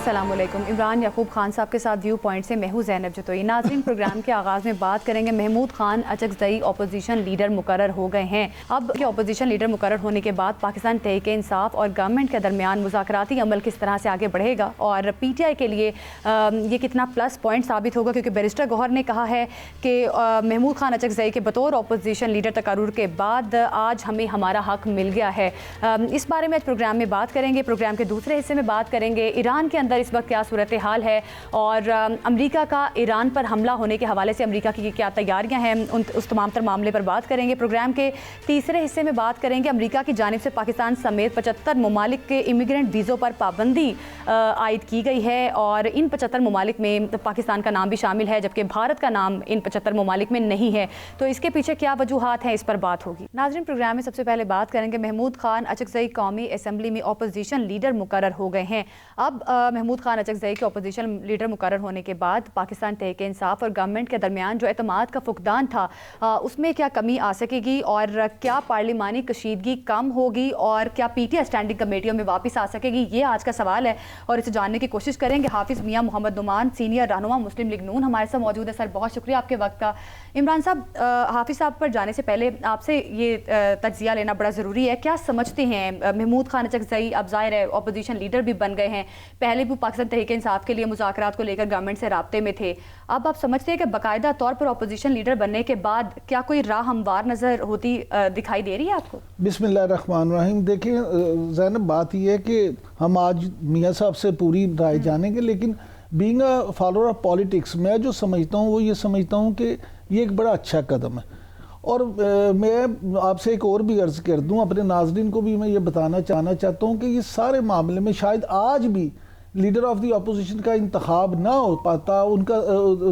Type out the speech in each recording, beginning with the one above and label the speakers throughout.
Speaker 1: अस्सलामुअलैकुम। इमरान याकूब खान साहब के साथ व्यू पॉइंट से मैं हूं ज़ैनब जतोई। नाज़रीन, प्रोग्राम के आगाज़ में बात करेंगे महमूद खान अचकज़ई अपोजिशन लीडर मुकर्रर हो गए हैं। अब के अपोजिशन लीडर मुकर्रर होने के बाद पाकिस्तान तहरीक-ए-इंसाफ और गवर्नमेंट के दरमियान मुज़ाकराती अमल किस तरह से आगे बढ़ेगा और PTI के लिए ये कितना प्लस पॉइंट साबित होगा, क्योंकि बैरिस्टर गौहर ने कहा है कि महमूद खान अचकज़ई के बतौर अपोजिशन लीडर तकारुर के बाद आज हमें हमारा हक मिल गया है। इस बारे में प्रोग्राम में बात करेंगे। प्रोग्राम के दूसरे हिस्से में बात करेंगे ईरान के अंदर इस वक्त क्या सूरत हाल है और अमेरिका का ईरान पर हमला होने के हवाले से अमेरिका की क्या तैयारियां हैं, उस तमाम तर मामले पर बात करेंगे। प्रोग्राम के तीसरे हिस्से में बात करेंगे अमेरिका की जानिब से पाकिस्तान समेत 75 ममालिक के इमिग्रेंट वीज़ों पर पाबंदी आयद की गई है और इन 75 ममालिक में पाकिस्तान का नाम भी शामिल है, जबकि भारत का नाम इन 75 ममालिक में नहीं है। तो इसके पीछे क्या वजूहात हैं, इस पर बात होगी। नाज़रीन, प्रोग्राम में सबसे पहले बात करेंगे महमूद खान अचकज़ई कौमी असम्बली में अपोजिशन लीडर मुकर्रर हो गए हैं। अब महमूद खान अचकज़ई के अपोजिशन लीडर मुकर्रर होने के बाद पाकिस्तान तहरीक-ए-इंसाफ और गवर्नमेंट के दरमियान जो एतमाद का फुकदान था उसमें क्या कमी आ सकेगी और क्या पार्लिमानी कशीदगी कम होगी और क्या PTI स्टैंडिंग कमेटियों में वापस आ सकेगी, ये आज का सवाल है और इसे जानने की कोशिश करेंगे। हाफिज़ मियाँ मोहम्मद नुमान, सीनियर रहनुमा मुस्लिम लीग नून, हमारे साथ मौजूद है। सर, बहुत शुक्रिया आपके वक्त का। इमरान साहब, हाफिज़ साहब पर जाने से पहले आपसे ये तज्जिया लेना बड़ा ज़रूरी है। क्या समझते हैं महमूद खान अचकज़ई अब ज़ाहिर है अपोजिशन लीडर भी बन गए हैं, पहले भी पाकिस्तान तहरीक-ए-इंसाफ के लिए मुज़ाकरात को लेकर गवर्नमेंट से राब्ते में थे, अब आप समझते हैं कि बाकायदा तौर पर अपोजिशन लीडर बनने के बाद क्या कोई राह हमवार नज़र होती दिखाई दे रही है आपको?
Speaker 2: बिस्मिल्लाहिर्रहमानिर्रहीम। देखिए ज़ैनब, बात यह है कि हम आज मियाँ साहब से पूरी राय जानेंगे, लेकिन being a follower of politics मैं जो समझता हूँ वो ये समझता हूँ कि ये एक बड़ा अच्छा कदम है। और मैं आपसे एक और भी अर्ज़ कर दूं, अपने नाज़रीन को भी मैं ये बताना चाहता हूँ कि ये सारे मामले में शायद आज भी लीडर ऑफ द अपोजिशन का इंतखाब ना हो पाता, उनका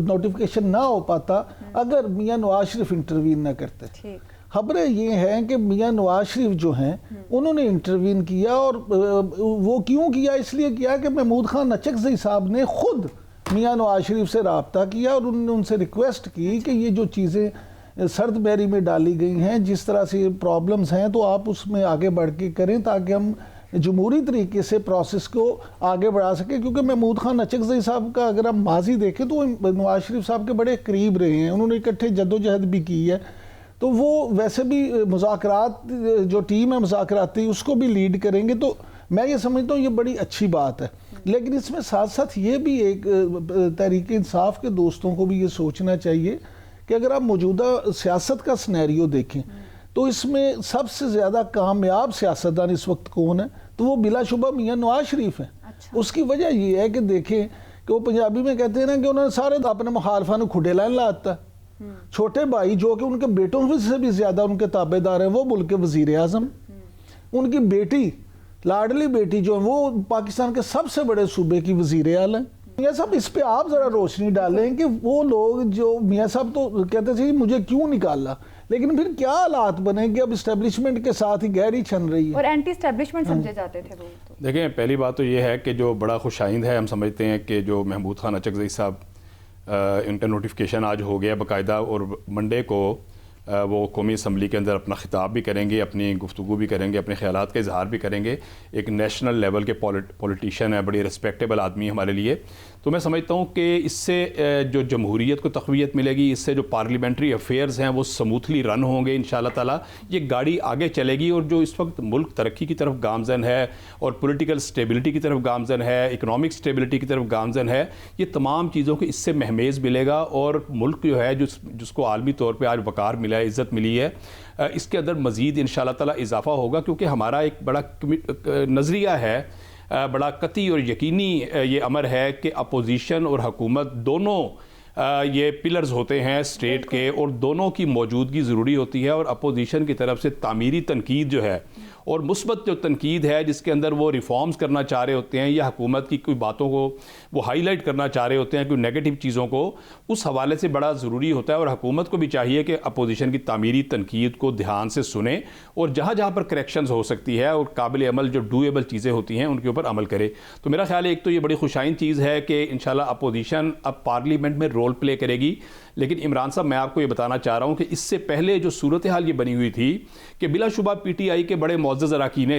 Speaker 2: नोटिफिकेशन ना हो पाता अगर मियाँ नवाज शरीफ इंटरवीन ना करते। खबरें ये हैं कि मियाँ नवाज शरीफ जो हैं उन्होंने इंटरवीन किया, और वो क्यों किया? इसलिए किया कि महमूद खान अचकज़ई साहब ने खुद मियाँ नवाज शरीफ से रब्ता किया और उन्होंने उनसे रिक्वेस्ट की कि ये जो चीज़ें सर्द बैरी में डाली गई हैं, जिस तरह से प्रॉब्लम्स हैं, तो आप उसमें आगे बढ़ के करें ताकि हम जमहूरी तरीके से प्रोसेस को आगे बढ़ा सकें। क्योंकि महमूद खान अचकज़ई साहब का अगर हम माजी देखें तो नवाज शरीफ साहब के बड़े करीब रहे हैं, उन्होंने इकट्ठे जद्दोजहद भी की है, तो वो वैसे भी मुज़ाकरात जो टीम है मुज़ाकराती उसको भी लीड करेंगे। तो मैं ये समझता हूँ ये बड़ी अच्छी बात है। लेकिन इसमें साथ साथ ये भी एक तहरीक-ए-इंसाफ के दोस्तों को भी ये सोचना चाहिए कि अगर आप मौजूदा सियासत का सिनेरियो देखें तो इसमें सबसे ज़्यादा कामयाब सियासतदान इस वक्त कौन है, तो वो बिलाशुबा मियाँ नवाज शरीफ हैं। अच्छा। उसकी वजह ये है कि देखें कि वो पंजाबी में कहते हैं ना कि उन्होंने सारे अपने मुखालफा ने खुडे लाइन लाता। छोटे भाई जो कि उनके बेटों से भी ज़्यादा उनके ताबेदार हैं वो मुल्क के वज़ीर आज़म, उनकी बेटी लाडली बेटी जो है वो पाकिस्तान के सबसे बड़े सूबे की वज़ीर आला है। मियाँ साहब, इस पे आप ज़रा रोशनी डालें कि वो लोग जो मियाँ साहब तो कहते थे मुझे क्यों निकाला, लेकिन फिर क्या हालात बने कि अब इस्टेब्लिशमेंट के साथ ही गहरी छन रही है
Speaker 1: और एंटी इस्टेब्लिशमेंट समझे जाते थे वो। तो
Speaker 3: देखें, पहली बात तो ये है कि जो बड़ा खुशाइंद है, हम समझते हैं कि जो महमूद खान अचकज़ई साहब इनका नोटिफिकेशन आज हो गया बाकायदा, और मंडे को वो कौमी असम्बली के अंदर अपना खिताब भी करेंगे, अपनी गुफ्तगू भी करेंगे, अपने ख्यालात का इजहार भी करेंगे। एक नेशनल लेवल के पॉलिटिशियन है, बड़ी रिस्पेक्टेबल आदमी हमारे लिए। तो मैं समझता हूँ कि इससे जो जमहूरियत को तक़वियत मिलेगी, इससे जो पार्लियामेंट्री अफेयर्स हैं वो स्मूथली रन होंगे इंशाअल्लाह ताला। ये गाड़ी आगे चलेगी और जो इस वक्त मुल्क तरक्की की तरफ गामजन है और पॉलिटिकल स्टेबिलिटी की तरफ गामजन है, इकनॉमिक स्टेबिलिटी की तरफ गामजन है, ये तमाम चीज़ों को इससे महमेज़ मिलेगा और मुल्क जो है जिसको आलमी तौर पर आज वक़ार मिला है, इज़्ज़त मिली है, इसके अंदर मज़ीद इंशाअल्लाह ताला इजाफ़ा होगा। क्योंकि हमारा एक बड़ा नज़रिया है, बड़ा कती और यकीनी ये अमर है कि अपोजिशन और हुकूमत दोनों ये पिलर्स होते हैं स्टेट के, और दोनों की मौजूदगी ज़रूरी होती है। और अपोजिशन की तरफ से तामीरी तनकीद जो है और मुस्बत जो तनकीद है जिसके अंदर वो रिफॉर्म्स करना चाह रहे होते हैं या हुकूमत की कोई बातों को वो हाईलाइट करना चाह रहे होते हैं, कोई नेगेटिव चीज़ों को, उस हवाले से बड़ा ज़रूरी होता है। और हुकूमत को भी चाहिए कि अपोजिशन की तामीरी तनकीद को ध्यान से सुने और जहाँ जहाँ पर करेक्शंस हो सकती है और काबिल अमल जो डूएबल चीज़ें होती हैं उनके ऊपर अमल करे। तो मेरा ख्याल है एक तो ये बड़ी खुशाइन चीज़ है कि इंशाल्लाह अपोजिशन अब पार्लियामेंट में रोल प्ले करेगी। लेकिन इमरान साहब, मैं आपको ये बताना चाह रहा हूँ कि इससे पहले जो सूरत हाल ये बनी हुई थी कि बिलाशुबा PTI के बड़े मुअज़्ज़ज़ अरकान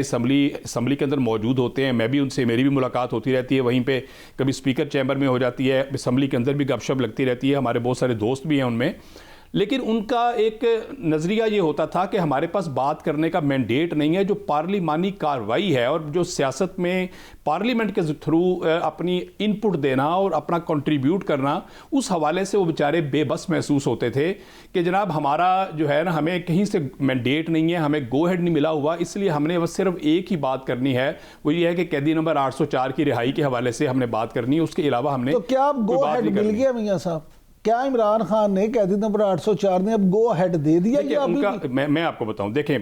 Speaker 3: असम्बली के अंदर मौजूद होते हैं। मैं भी उनसे, मेरी भी मुलाकात होती रहती है वहीं पे, कभी स्पीकर चैम्बर में हो जाती है, असम्बली के अंदर भी गपशप लगती रहती है, हमारे बहुत सारे दोस्त भी हैं उनमें। लेकिन उनका एक नज़रिया ये होता था कि हमारे पास बात करने का मैंडेट नहीं है, जो पार्लिमानी कार्रवाई है और जो सियासत में पार्लियामेंट के थ्रू अपनी इनपुट देना और अपना कंट्रीब्यूट करना, उस हवाले से वो बेचारे बेबस महसूस होते थे कि जनाब हमारा जो है ना, हमें कहीं से मैंडेट नहीं है, हमें गो हेड नहीं मिला हुआ, इसलिए हमने बस सिर्फ एक ही बात करनी है, वो ये है कि कैदी नंबर 804 की रिहाई के हवाले से हमने बात करनी है, उसके अलावा हमने
Speaker 2: तो क्या अब गो हेड मिल गया मियां साहब? क्या इमरान खान ने कैदी नंबर 804 ने अब गो हेड दे दिया? या
Speaker 3: उनका मैं आपको बताऊं, देखें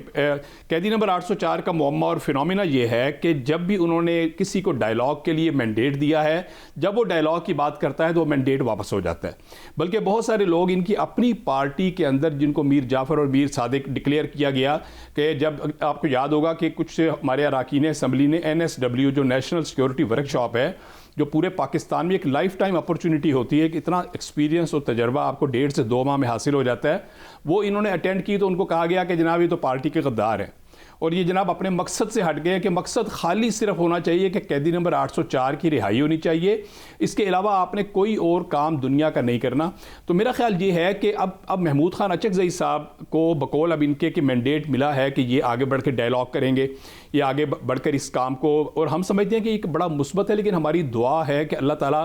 Speaker 3: कैदी नंबर 804 का मुअम्मा और फिनोमिना ये है कि जब भी उन्होंने किसी को डायलॉग के लिए मैंडेट दिया है, जब वो डायलॉग की बात करता है तो वो मैंडेट वापस हो जाता है। बल्कि बहुत सारे लोग इनकी अपनी पार्टी के अंदर, जिनको मीर जाफ़र और मीर सादिक डिक्लेयर किया गया, कि जब आपको याद होगा कि कुछ हमारे अरकान असम्बली ने NSW जो नेशनल सिक्योरिटी वर्कशॉप है, जो पूरे पाकिस्तान में एक लाइफ टाइम अपॉर्चुनिटी होती है कि इतना एक्सपीरियंस और तजर्बा आपको 1.5 से 2 माह में हासिल हो जाता है, वो इन्होंने अटेंड की। तो उनको कहा गया कि जनाब ये तो पार्टी के गद्दार हैं और ये जनाब अपने मकसद से हट गए कि मकसद खाली सिर्फ होना चाहिए कि कैदी नंबर 804 की रिहाई होनी चाहिए, इसके अलावा आपने कोई और काम दुनिया का नहीं करना। तो मेरा ख्याल ये है कि अब महमूद खान अचकज़ई साहब को बकौल अब इनके कि मैंडेट मिला है कि ये आगे बढ़ के डायलॉग करेंगे, ये आगे बढ़कर इस काम को, और हम समझते हैं कि एक बड़ा मुस्बत है, लेकिन हमारी दुआ है कि अल्लाह ताला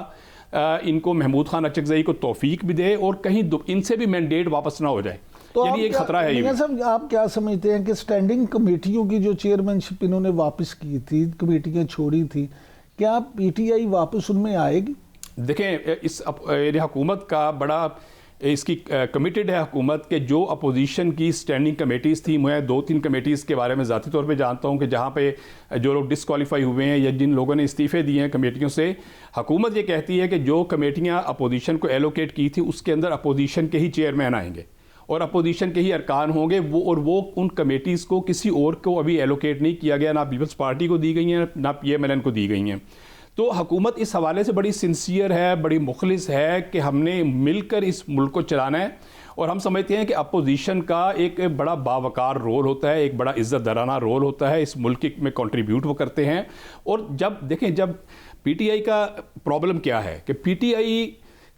Speaker 3: इनको महमूद खान अचकज़ई को तौफीक भी दे और कहीं इनसे भी मैंडेट वापस ना हो जाए।
Speaker 2: तो
Speaker 3: यानी एक खतरा है ये।
Speaker 2: सब आप क्या समझते हैं कि स्टैंडिंग कमेटियों की जो चेयरमैनशिप इन्होंने वापस की थी, कमेटियां छोड़ी थी, क्या PTI वापस उनमें आएगी?
Speaker 3: देखें, इस हुकूमत का बड़ा इसकी कमिटेड है हुकूमत के जो अपोजिशन की स्टैंडिंग कमेटीज़ थी, मैं 2-3 कमेटीज़ के बारे में ज़ाती तौर पे जानता हूँ कि जहाँ पे जो लोग डिसक्वालीफाई हुए हैं या जिन लोगों ने इस्तीफ़े दिए हैं कमेटियों से, हुकूमत ये कहती है कि जो कमेटियाँ अपोजिशन को एलोकेट की थी उसके अंदर अपोजिशन के ही चेयरमैन आएंगे और अपोजिशन के ही अरकान होंगे, वो उन कमेटीज़ को किसी और को अभी एलोकेट नहीं किया गया, ना पीपल्स पार्टी को दी गई हैं ना PMLN को दी गई हैं। तो हुकूमत इस हवाले से बड़ी सिंसियर है, बड़ी मुखलिस है कि हमने मिलकर इस मुल्क को चलाना है, और हम समझते हैं कि अपोजिशन का एक बड़ा बावकार रोल होता है, एक बड़ा इज़्ज़त दराना रोल होता है, इस मुल्क में कंट्रीब्यूट वो करते हैं। और जब देखें, जब PTI का प्रॉब्लम क्या है कि PTI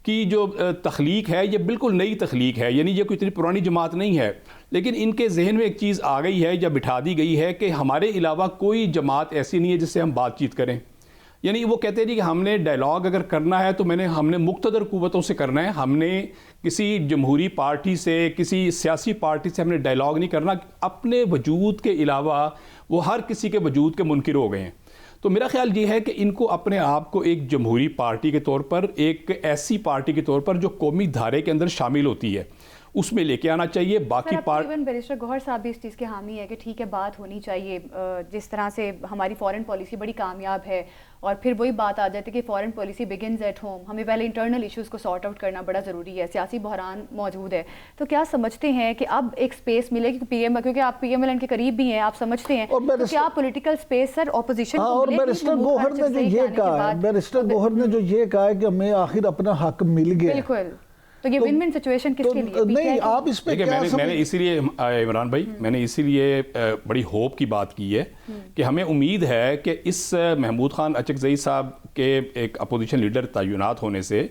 Speaker 3: की जो तख्लीक है ये बिल्कुल नई तख्लीक है, यानी ये कोई इतनी पुरानी जमात नहीं है, लेकिन इनके जहन में एक चीज़ आ गई है या बिठा दी गई है कि हमारे अलावा कोई जमात ऐसी नहीं है जिससे हम बातचीत करें। यानी वो कहते हैं कि हमने डायलॉग अगर करना है तो हमने मुक़्तदर कुव्वतों से करना है, हमने किसी जमहूरी पार्टी से, किसी सियासी पार्टी से हमने डायलॉग नहीं करना। अपने वजूद के अलावा वो हर किसी के वजूद के मुनकिर हो गए हैं। तो मेरा ख्याल ये है कि इनको अपने आप को एक जमहूरी पार्टी के तौर पर, एक ऐसी पार्टी के तौर पर जो कौमी धारे के अंदर शामिल होती है, उसमें लेके आना चाहिए। बाकी
Speaker 1: बैरिस्टर गौहर साहब भी इस चीज़ के हामी है कि ठीक है, बात होनी चाहिए। जिस तरह से हमारी फॉरेन पॉलिसी बड़ी कामयाब है, और फिर वही बात आ जाती है कि foreign policy begins at home, हमें पहले इंटरनल इश्यूज़ को सॉर्ट आउट करना बड़ा ज़रूरी है, सियासी बहरान मौजूद है। तो क्या समझते हैं कि अब एक स्पेस मिलेगी क्योंकि आप PMLN के करीब भी हैं, आप समझते हैं, तो क्या पॉलिटिकल स्पेस सर ऑपोजिशन को
Speaker 2: और बैरिस्टर गौहर ने जो ये कहा है, बैरिस्टर गौहर ने जो ये कहा है कि हमें आखिर अपना हक मिल गया,
Speaker 1: बिल्कुल, तो ये विन-विन सिचुएशन किसके लिए?
Speaker 2: नहीं, आप इस पे क्या
Speaker 3: मैंने इसीलिए इमरान भाई, मैंने इसीलिए बड़ी होप की बात की है कि हमें उम्मीद है कि इस महमूद खान अचकज़ई साहब के एक अपोजिशन लीडर तैनात होने से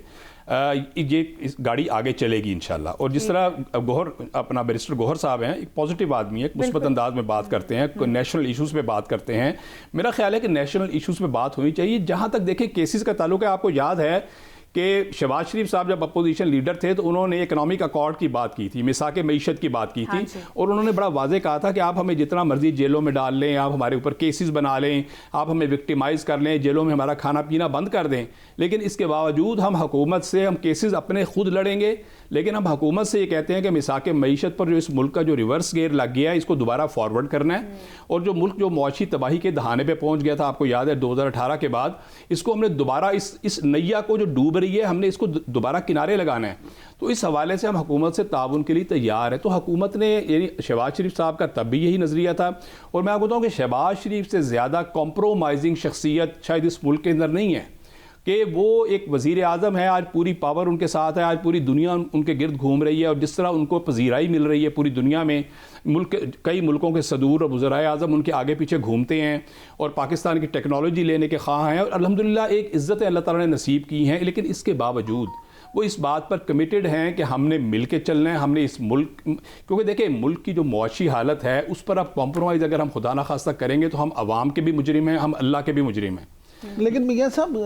Speaker 3: ये इस गाड़ी आगे चलेगी इंशाल्लाह। और जिस तरह गौहर, अपना बैरिस्टर गौहर साहब हैं, एक पॉजिटिव आदमी है, एक मुस्बत अंदाज में बात करते हैं, नेशनल इश्यूज़ पे बात करते हैं। मेरा ख्याल है कि नेशनल इश्यूज़ पे बात होनी चाहिए। जहाँ तक देखें केसेस का ताल्लुक है, आपको याद है कि शहबाज शरीफ साहब जब अपोजिशन लीडर थे तो उन्होंने इकनॉमिक अकॉर्ड की बात की थी, मिसाक मईशत की बात की थी, और उन्होंने बड़ा वाज़े कहा था कि आप हमें जितना मर्जी जेलों में डाल लें, आप हमारे ऊपर केसेस बना लें, आप हमें विक्टिमाइज़ कर लें, जेलों में हमारा खाना पीना बंद कर दें, लेकिन इसके बावजूद हम हुकूमत से हम केसेस अपने खुद लड़ेंगे। लेकिन हम हुकूमत से ये कहते हैं कि मिसाक मईशत पर जो इस मुल्क का जो रिवर्स गेयर लग गया है, इसको दोबारा फॉरवर्ड करना है, और जो मुल्क जो मुआशी तबाही के दहाने पे पहुंच गया था, आपको याद है 2018 के बाद, इसको हमने दोबारा इस नैया को जो डूब रही है, हमने इसको दोबारा किनारे लगाना है। तो इस हवाले से हम हुकूमत से ताउन के लिए तैयार है। तो हुकूमत ने, यानी शहबाज शरीफ साहब का तब भी यही नज़रिया था, और मैं आपको बताऊँ कि शहबाज शरीफ से ज़्यादा कॉम्प्रोमाइजिंग शख्सियत शायद इस मुल्क के अंदर नहीं है। कि वो एक वज़ीर आज़म है, आज पूरी पावर उनके साथ है, आज पूरी दुनिया उनके गिर्द घूम रही है, और जिस तरह उनको पजीराई मिल रही है पूरी दुनिया में, कई मुल्कों के सदूर और वज़राए आज़म उनके आगे पीछे घूमते हैं और पाकिस्तान की टेक्नोलॉजी लेने के ख्वाह हैं, और अल्हम्दुलिल्लाह एक इज़्ज़त अल्लाह ताला ने नसीब की हैं। लेकिन इसके बावजूद वो इस बात पर कमिटेड हैं कि हमने मिल के चलना है, हमने इस मुल्क, क्योंकि देखिए मुल्क की जो मुआशी हालत है उस पर अब कॉम्प्रोमाइज़ अगर हम खुदा ना खास्ता करेंगे तो हम अवाम के भी मुजरिम हैं, हम अल्लाह के भी मुजरिम हैं।
Speaker 2: लेकिन मियाँ साहब,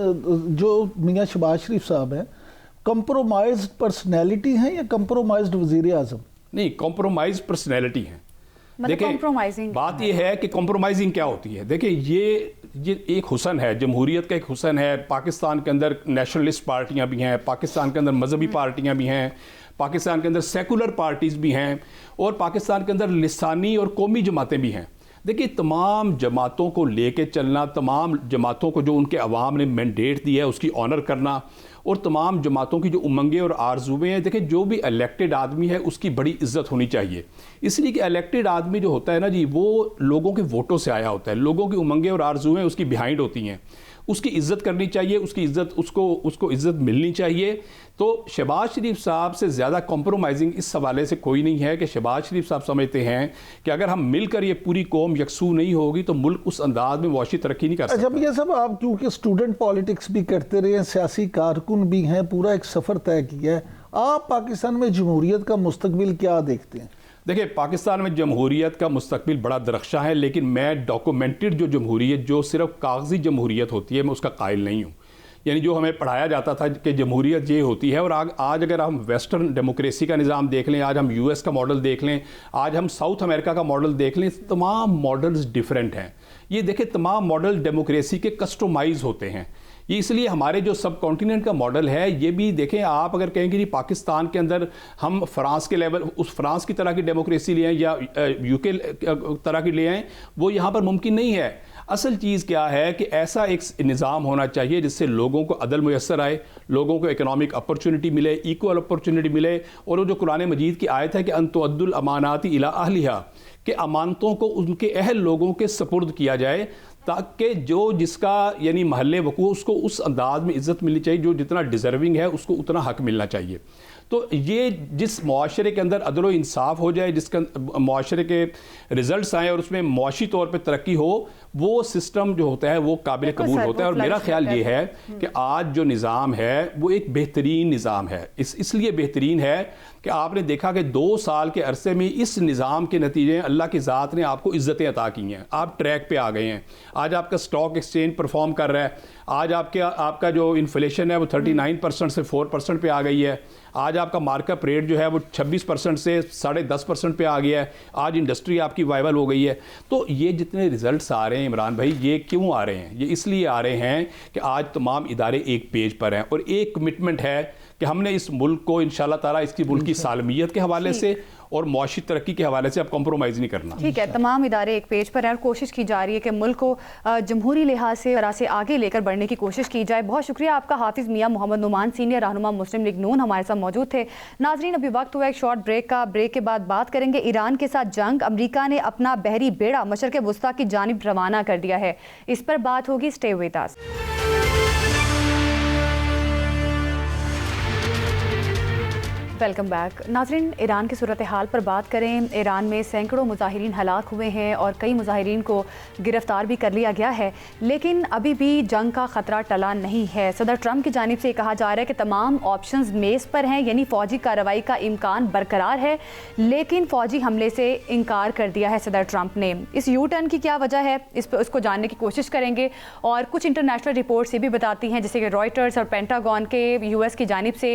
Speaker 2: जो मियाँ शहबाज शरीफ साहब हैं, कंप्रोमाइज्ड पर्सनैलिटी हैं या कंप्रोमाइज्ड वज़ीर आज़म?
Speaker 3: नहीं, कॉम्प्रोमाइज पर्सनैलिटी हैं।
Speaker 1: compromising
Speaker 3: बात यह है कि कॉम्प्रोमाइजिंग क्या होती है। देखिए ये एक हुसन है, जमहूरियत का एक हुसन है। पाकिस्तान के अंदर नेशनलिस्ट पार्टियां भी हैं, पाकिस्तान के अंदर मजहबी पार्टियां भी हैं, पाकिस्तान के अंदर सेकुलर पार्टीज़ भी हैं, और पाकिस्तान के अंदर लिसानी और कौमी जमातें भी हैं। देखिए तमाम जमातों को लेके चलना, तमाम जमातों को जो उनके अवाम ने मैंडेट दिया है उसकी ऑनर करना, और तमाम जमातों की जो उमंगें और आरजुएँ हैं, देखिए जो भी इलेक्टेड आदमी है उसकी बड़ी इज्जत होनी चाहिए। इसलिए कि इलेक्टेड आदमी जो होता है ना जी, वो लोगों के वोटों से आया होता है, लोगों की उमंगें और आरजुएँ उसकी बिहाइंड होती हैं, उसकी इज्जत करनी चाहिए, उसकी इज्जत उसको इज्जत मिलनी चाहिए। तो शहबाज शरीफ साहब से ज़्यादा कॉम्प्रोमाइजिंग इस हवाले से कोई नहीं है कि शहबाज शरीफ साहब समझते हैं कि अगर हम मिलकर ये पूरी कौम यकसू नहीं होगी तो मुल्क उस अंदाज में मुआशी तरक्की नहीं कर सकता।
Speaker 2: अच्छा भैया साहब, आप क्योंकि स्टूडेंट पॉलिटिक्स भी करते रहे हैं, सियासी कारकुन भी हैं, पूरा एक सफ़र तय किया है, आप पाकिस्तान में जमहूरियत का मुस्तकबिल क्या देखते हैं?
Speaker 3: देखिए पाकिस्तान में जमहूरियत का मुस्तकबिल बड़ा दरख्शां है, लेकिन मैं डॉक्यूमेंटेड जो जमहूरियत, जो सिर्फ कागजी जमहूरियत होती है, मैं उसका कायल नहीं हूँ। यानी जो हमें पढ़ाया जाता था कि जमहूरियत ये होती है, और आज अगर हम वेस्टर्न डेमोक्रेसी का निज़ाम देख लें, आज हम यूएस का मॉडल देख लें, आज हम साउथ अमेरिका का मॉडल देख लें, तमाम मॉडल्स डिफरेंट हैं। ये देखिए तमाम मॉडल डेमोक्रेसी के कस्टमाइज होते हैं। ये इसलिए हमारे जो सब कॉन्टिनेंट का मॉडल है, ये भी देखें आप अगर कहेंगे कि पाकिस्तान के अंदर हम फ्रांस के लेवल, उस फ्रांस की तरह की डेमोक्रेसी ले आएँ या यूके तरह की ले आएँ, वो यहाँ पर मुमकिन नहीं है। असल चीज़ क्या है कि ऐसा एक निज़ाम होना चाहिए जिससे लोगों को अदल मुयस्सर आए, लोगों को इकोनॉमिक अपॉर्चुनिटी मिले, इक्वल अपॉर्चुनिटी मिले, और वो जो कुरान मजीद की आयत है कि अंतुअद्दुल अमानाती इला अहलिहा, कि अमानतों को उनके अहल लोगों के सपुर्द किया जाए, ताकि जो जिसका यानी महल्ले वकू उसको उस अंदाज में इज़्ज़त मिलनी चाहिए, जो जितना डिज़र्विंग है उसको उतना हक मिलना चाहिए। तो ये जिस मुआशरे के अंदर अदल व इंसाफ हो जाए, जिसका मुआशरे के रिजल्ट्स आए और उसमें मुआशी तौर पे तरक्की हो, वो सिस्टम जो होता है वो काबिल कबूल होता है। और मेरा ख्याल ये है कि आज जो निज़ाम है वो एक बेहतरीन निज़ाम है। इसलिए बेहतरीन है कि आपने देखा कि 2 साल के अरसे में इस निज़ाम के नतीजे अल्लाह की ज़ात ने आपको इज़्ज़तें अता की हैं, आप ट्रैक पे आ गए हैं। आज आपका स्टॉक एक्सचेंज परफॉर्म कर रहा है, आज आपका जो इन्फ्लेशन है वो 39% से 4% पे आ गई है, आज आपका मार्कअप रेट जो है वो 26% से 10.5% पे आ गया है, आज इंडस्ट्री आपकी वाइबल हो गई है। तो ये जितने रिजल्ट्स आ रहे हैं इमरान भाई, ये क्यों आ रहे हैं? ये इसलिए आ रहे हैं कि आज तमाम इदारे एक पेज पर हैं, और एक कमिटमेंट है कि हमने इस मुल्क को इंशाल्लाह ताला इसकी मुल्क की सालमियत के हवाले से और मुआशी तरक्की के हवाले से अब कॉम्प्रोमाइज़ नहीं करना।
Speaker 1: ठीक है, तमाम इदारे एक पेज पर हैं और कोशिश की जा रही है कि मुल्क को जमहूरी लिहाज से तरह से आगे लेकर बढ़ने की कोशिश की जाए। बहुत शुक्रिया आपका हाफिज़ मियाँ मोहम्मद नुमान, सीनियर रहनुमा मुस्लिम लीग नून, हमारे साथ मौजूद थे। नाजरीन, अभी वक्त हुआ एक शॉर्ट ब्रेक का। ब्रेक के बाद बात करेंगे ईरान के साथ जंग। अमरीका ने अपना बहरी बेड़ा मशरक़ वुस्ता की जानिब रवाना कर दिया है, इस पर बात होगी। Stay with us. Welcome back. नाज़रीन, ईरान की सूरत हाल पर बात करें। ईरान में सैकड़ों मुजाहिरीन हलाक हुए हैं और कई मुजाहिरीन को गिरफ्तार भी कर लिया गया है, लेकिन अभी भी जंग का ख़तरा टला नहीं है। सदर ट्रंप की जानिब से कहा जा रहा है कि तमाम ऑप्शंस मेज़ पर हैं, यानी फ़ौजी कार्रवाई का इम्कान बरकरार है, लेकिन फ़ौजी हमले से इनकार कर दिया है सदर ट्रंप ने। इस यू टर्न की क्या वजह है, इस पर उसको जानने की कोशिश करेंगे। और कुछ इंटरनेशनल रिपोर्ट्स ये भी बताती हैं, जैसे कि रॉयटर्स और पेंटागन के US की जानिब से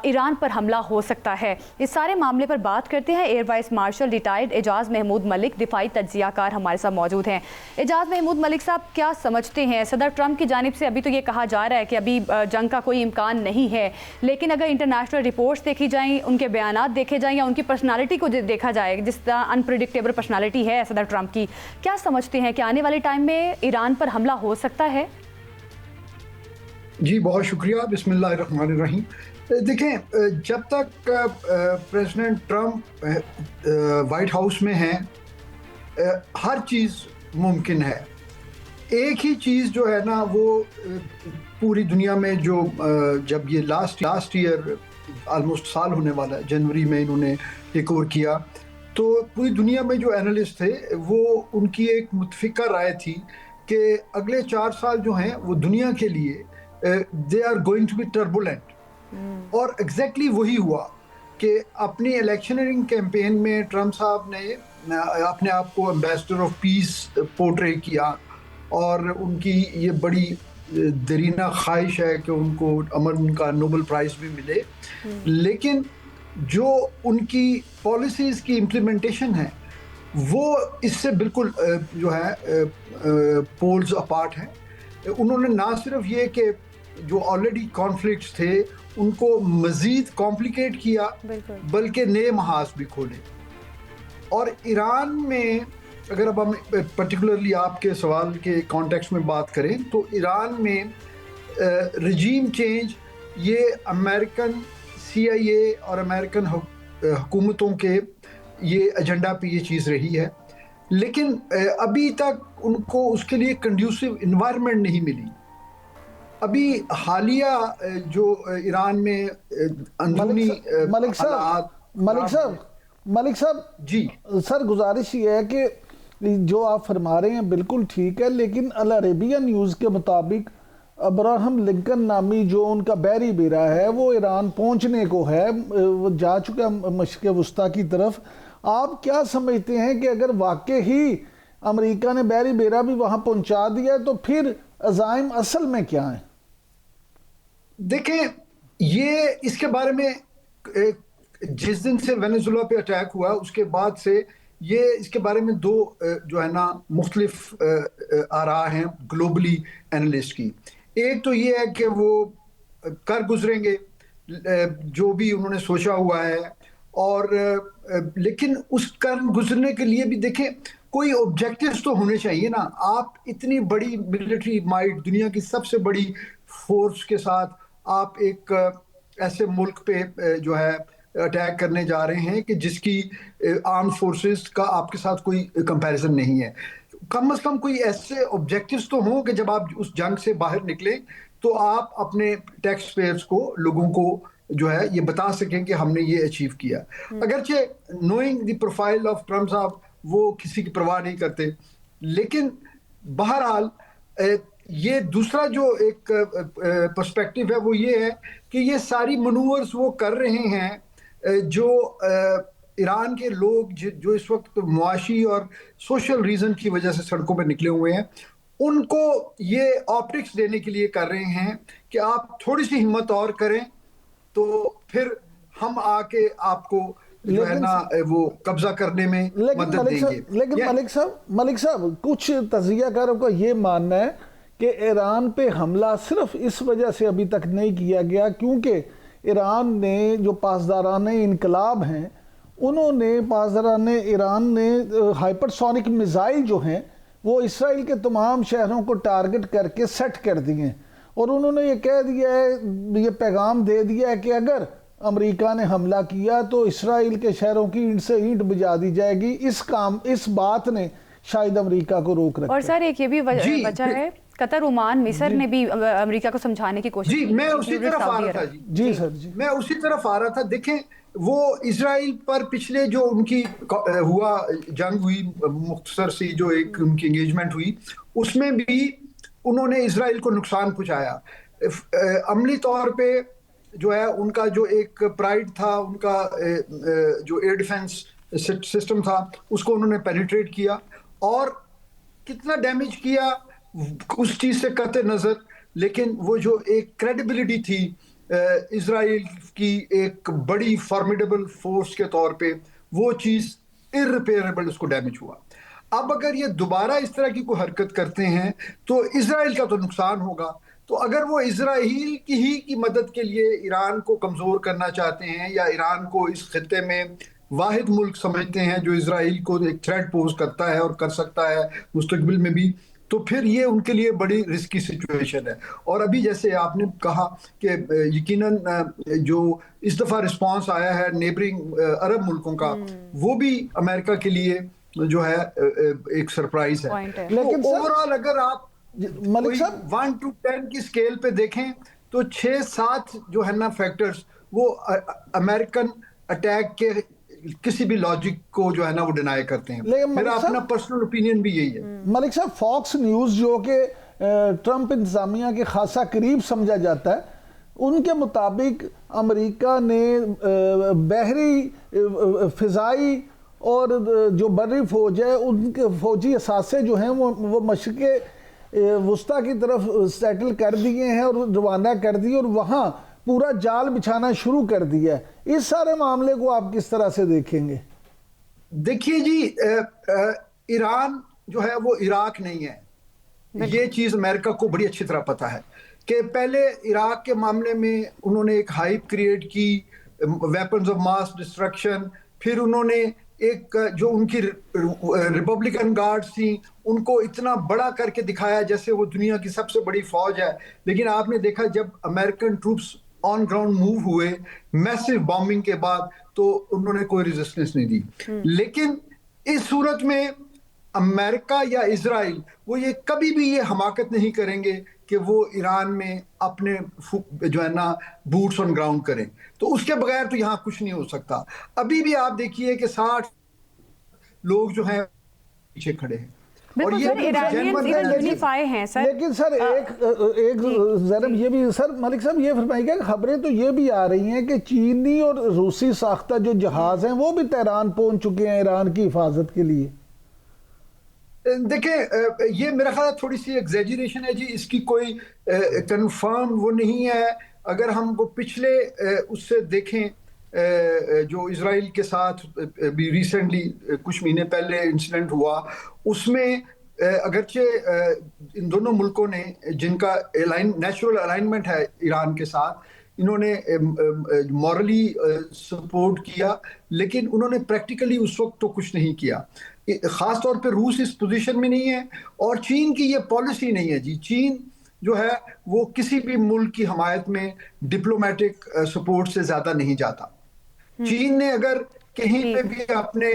Speaker 1: ईरान पर हमला हो सकता है। इस सारे मामले पर बात करते हैं। Air vice marshal retired Ejaz Mahmood Malik, दिफाई तज्जियाकार, हमारे साथ मौजूद हैं। एजाज महमूद मलिक साहब, क्या समझते हैं, सदर ट्रंप की जानिब से अभी तो ये कहा जा रहा है कि अभी जंग का कोई इम्कान नहीं है, लेकिन अगर इंटरनेशनल रिपोर्ट्स देखी जाएं, उनके बयानात देखे जाएं या उनकी पर्सनालिटी को देखा जाए, जिस तरह अनप्रेडिक्टेबल पर्सनालिटी है सदर ट्रंप की, क्या समझते हैं कि आने वाले टाइम में ईरान पर हमला हो सकता है?
Speaker 4: जी बहुत शुक्रिया। बिस्मिल्लाहिर्रहमानिर्रहीम। देखें, जब तक प्रेसिडेंट ट्रंप वाइट हाउस में हैं, हर चीज़ मुमकिन है। एक ही चीज़ जो है ना वो पूरी दुनिया में जो जब ये लास्ट ईयर ऑलमोस्ट साल होने वाला है, जनवरी में इन्होंने टेक ओवर किया, तो पूरी दुनिया में जो एनालिस्ट थे वो उनकी एक मुतफिका राय थी कि अगले 4 साल जो हैं वो दुनिया के लिए they are going to be turbulent. और एग्जैक्टली वही हुआ कि अपनी इलेक्शनरिंग कैंपेन में ट्रम्प साहब ने अपने आप को एम्बेसडर ऑफ पीस पोर्ट्रे किया और उनकी ये बड़ी दरीना ख्वाहिश है कि उनको अमन का नोबेल प्राइज़ भी मिले, लेकिन जो उनकी पॉलिसीज़ की इम्प्लीमेंटेशन है वो इससे बिल्कुल जो है पोल्स अपार्ट है। उन्होंने ना सिर्फ ये कि जो ऑलरेडी कॉन्फ्लिक्ट्स थे उनको मज़ीद कॉम्प्लिकेट किया बल्कि नए महाज भी खोले। और ईरान में अगर अब हम पर्टिकुलरली आपके सवाल के कॉन्टेक्स्ट में बात करें तो ईरान में रजीम चेंज ये अमेरिकन CIA और अमेरिकन हुकूमतों के ये एजेंडा पे ये चीज़ रही है, लेकिन अभी तक उनको उसके लिए कंड्यूसिव इन्वायरमेंट नहीं मिली। अभी हालिया जो ईरान में अंदरूनी
Speaker 2: मलिक साहब
Speaker 4: जी
Speaker 2: सर, गुजारिश ये है कि जो आप फरमा रहे हैं बिल्कुल ठीक है, लेकिन अल अरेबिया न्यूज़ के मुताबिक अब्राहम लिंकन नामी जो उनका बैरी बेरा है वो ईरान पहुंचने को है, वो जा चुका मशरिक़ वस्ता की तरफ। आप क्या समझते हैं कि अगर वाकई ही अमेरिका ने बैरी बेरा भी वहां पहुंचा दिया तो फिर अज़ाइम असल में क्या है?
Speaker 4: देखें, ये इसके बारे में जिस दिन से वेनेजुला पे अटैक हुआ उसके बाद से ये इसके बारे में दो जो है ना मुख्तलिफ आरा हैं ग्लोबली एनालिस्ट की। एक तो ये है कि वो कर गुजरेंगे जो भी उन्होंने सोचा हुआ है, और लेकिन उस कर गुजरने के लिए भी देखें कोई ऑब्जेक्टिव्स तो होने चाहिए ना। आप इतनी बड़ी मिलिट्री माइट, दुनिया की सबसे बड़ी फोर्स के साथ आप एक ऐसे मुल्क पे जो है अटैक करने जा रहे हैं कि जिसकी आर्म फोर्सेस का आपके साथ कोई कंपैरिजन नहीं है। कम से कम कोई ऐसे ऑब्जेक्टिव्स तो हों कि जब आप उस जंग से बाहर निकलें तो आप अपने टैक्स पेयर्स को, लोगों को जो है ये बता सकें कि हमने ये अचीव किया। अगरचे knowing the profile of Trump साहब वो किसी की परवाह नहीं करते, लेकिन बहरहाल ये दूसरा जो एक पर्सपेक्टिव है वो ये है कि ये सारी मनूवर्स वो कर रहे हैं जो ईरान के लोग जो इस वक्त मुआशी और सोशल रीज़न की वजह से सड़कों पर निकले हुए हैं, उनको ये ऑप्टिक्स देने के लिए कर रहे हैं कि आप थोड़ी सी हिम्मत और करें तो फिर हम आके आपको जो है ना वो कब्जा करने में मदद देंगे।
Speaker 2: लेकिन मलिक साहब कुछ तजियाकारों का ये मानना है कि ईरान पे हमला सिर्फ इस वजह से अभी तक नहीं किया गया क्योंकि ईरान ने जो पासदारान इनकलाब हैं उन्होंने ईरान ने हाइपरसोनिक मिसाइल जो हैं वो इसराइल के तमाम शहरों को टारगेट करके सेट कर दिए और उन्होंने ये कह दिया है, ये पैगाम दे दिया है कि अगर अमेरिका ने हमला किया तो इसराइल के शहरों की ईंट से ईंट बुझा दी जाएगी। इस बात ने शायद अमेरिका को रोक रखा।
Speaker 1: और सर एक ये भी वजह है, कतर, ओमान, मिस्र ने भी अमेरिका को समझाने की कोशिश की।
Speaker 4: मैं उसी तरफ आ रहा था जी सर जी, मैं उसी तरफ आ रहा था। देखें, वो इसराइल पर पिछले जो उनकी हुआ जंग हुई, मुख्तसर सी जो एक उनकी एंगेजमेंट हुई, उसमें भी उन्होंने इसराइल को नुकसान पहुंचाया। अमली तौर पे जो है उनका जो एक प्राइड था, उनका जो एयर डिफेंस सिस्टम था उसको उन्होंने पेनिट्रेट किया और कितना डैमेज किया उस चीज़ से कते नज़र, लेकिन वो जो एक क्रेडिबिलिटी थी इजराइल की एक बड़ी फॉर्मिडेबल फोर्स के तौर पे, वो चीज़ इररिपेयरेबल उसको डैमेज हुआ। अब अगर ये दोबारा इस तरह की कोई हरकत करते हैं तो इजराइल का तो नुकसान होगा। तो अगर वो इजराइल की मदद के लिए ईरान को कमज़ोर करना चाहते हैं या ईरान को इस खित्ते में वाहिद मुल्क समझते हैं जो इजराइल को एक थ्रेट पोज करता है और कर सकता है मुस्तकबिल में भी, तो फिर ये उनके लिए बड़ी रिस्की सिचुएशन है। और अभी जैसे आपने कहा कि यकीनन जो इस दफ़ा रिस्पांस आया है नेबरिंग अरब मुल्कों का, वो भी अमेरिका के लिए जो है एक सरप्राइज है।
Speaker 2: लेकिन
Speaker 4: ओवरऑल अगर आप
Speaker 2: मलिक साहब
Speaker 4: 1 to 10 की स्केल पे देखें तो 6-7 जो है ना फैक्टर्स वो अमेरिकन अटैक के किसी भी लॉजिक को जो है ना वो डिनाई करते हैं। मेरा अपना पर्सनल ओपिनियन भी यही है।
Speaker 2: मलिक साहब, फॉक्स न्यूज़ जो कि ट्रंप इंतजामिया के खासा करीब समझा जाता है, उनके मुताबिक अमेरिका ने बहरी, फ़िज़ाई और जो बर्री फ़ौज है उनके फ़ौजी असासे जो हैं वो मशरिक़ वस्ता की तरफ सेटल कर दिए हैं और रवाना कर दिए और वहाँ पूरा जाल बिछाना शुरू कर दिया है। इस सारे मामले को आप किस तरह से देखेंगे?
Speaker 4: देखिए जी, ईरान जो है वो इराक नहीं है। ये चीज़ अमेरिका को बड़ी अच्छी तरह पता है कि पहले इराक के मामले में उन्होंने एक हाइप क्रिएट की, वेपन्स ऑफ मास डिस्ट्रक्शन, फिर उन्होंने एक जो उनकी रिपब्लिकन गार्ड्स थी उनको इतना बड़ा करके दिखाया जैसे वो दुनिया की सबसे बड़ी फौज है। लेकिन आपने देखा जब American troops on ground move हुए मैसिव बॉम्बिंग के बाद तो उन्होंने कोई रेजिस्टेंस नहीं दी। लेकिन इस सूरत में अमेरिका या इजराइल वो ये कभी भी ये हमाकत नहीं करेंगे कि वो ईरान में अपने जो है ना बूट्स ऑन ग्राउंड करें, तो उसके बगैर तो यहाँ कुछ नहीं हो सकता। अभी भी आप देखिए कि 60 लोग जो हैं पीछे खड़े हैं और ये
Speaker 1: यूनिफाई हैं सर।
Speaker 2: लेकिन सर एक जरा ये भी सर मलिक साहब ये फरमाइएगा, खबरें तो ये भी आ रही हैं कि चीनी और रूसी साख्ता जो जहाज हैं वो भी तेहरान पहुंच चुके हैं ईरान की हिफाजत के लिए।
Speaker 4: देखें, ये मेरा ख्याल थोड़ी सी एग्जैजरेशन है जी, इसकी कोई कंफर्म वो नहीं है। अगर हम वो पिछले उससे देखें जो इजराइल के साथ भी रिसेंटली कुछ महीने पहले इंसिडेंट हुआ, उसमें अगरचे इन दोनों मुल्कों ने जिनका नेचुरल अलाइनमेंट है ईरान के साथ, इन्होंने मॉरली सपोर्ट किया, लेकिन उन्होंने प्रैक्टिकली उस वक्त तो कुछ नहीं किया। ख़ास तौर पे रूस इस पोजीशन में नहीं है और चीन की ये पॉलिसी नहीं है जी। चीन जो है वो किसी भी मुल्क की हमायत में डिप्लोमेटिक सपोर्ट से ज़्यादा नहीं जाता। चीन ने अगर कहीं पे भी अपने